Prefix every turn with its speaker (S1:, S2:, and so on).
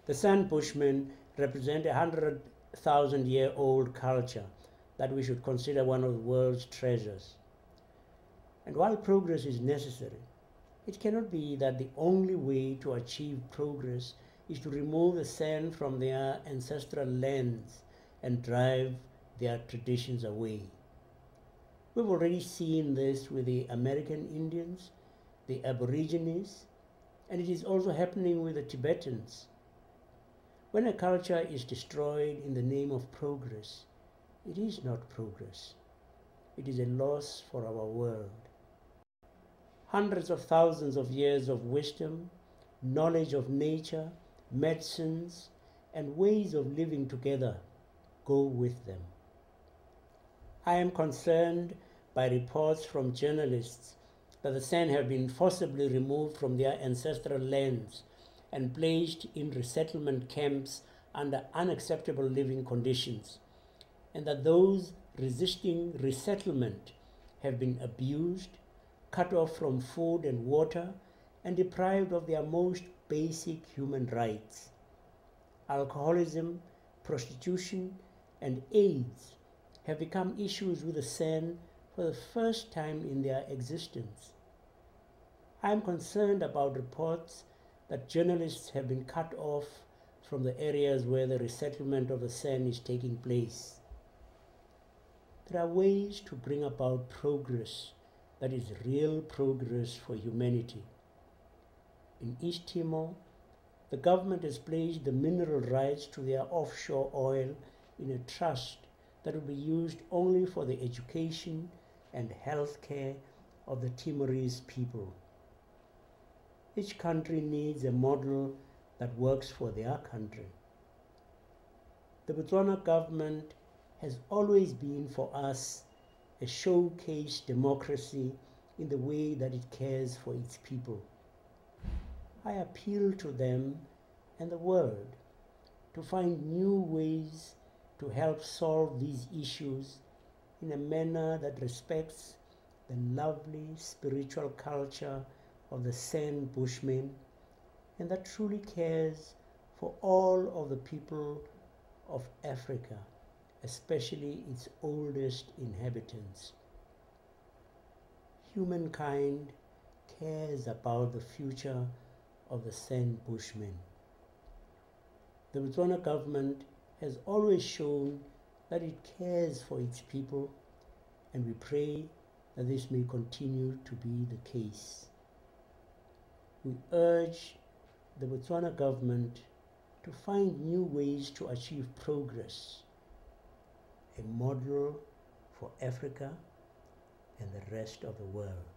S1: The San Bushmen represent a 100,000-year-old culture that we should consider one of the world's treasures. And while progress is necessary, it cannot be that the only way to achieve progress is to remove the San from their ancestral lands and drive their traditions away. We've already seen this with the American Indians, the Aborigines, and it is also happening with the Tibetans. When a culture is destroyed in the name of progress, it is not progress. It is a loss for our world. Hundreds of thousands of years of wisdom, knowledge of nature, medicines, and ways of living together go with them. I am concerned by reports from journalists that the San have been forcibly removed from their ancestral lands and placed in resettlement camps under unacceptable living conditions, and that those resisting resettlement have been abused, cut off from food and water, and deprived of their most basic human rights. Alcoholism, prostitution, and AIDS have become issues with the San for the first time in their existence. I am concerned about reports that journalists have been cut off from the areas where the resettlement of the San is taking place. There are ways to bring about progress that is real progress for humanity. In East Timor, the government has placed the mineral rights to their offshore oil in a trust that will be used only for the education and health care of the Timorese people. Each country needs a model that works for their country. The Botswana government has always been for us a showcase democracy in the way that it cares for its people. I appeal to them and the world to find new ways to help solve these issues in a manner that respects the lovely spiritual culture of the San Bushmen and that truly cares for all of the people of Africa, especially its oldest inhabitants. Humankind cares about the future of the San Bushmen. The Botswana government has always shown that it cares for its people, and we pray that this may continue to be the case. We urge the Botswana government to find new ways to achieve progress, a model for Africa and the rest of the world.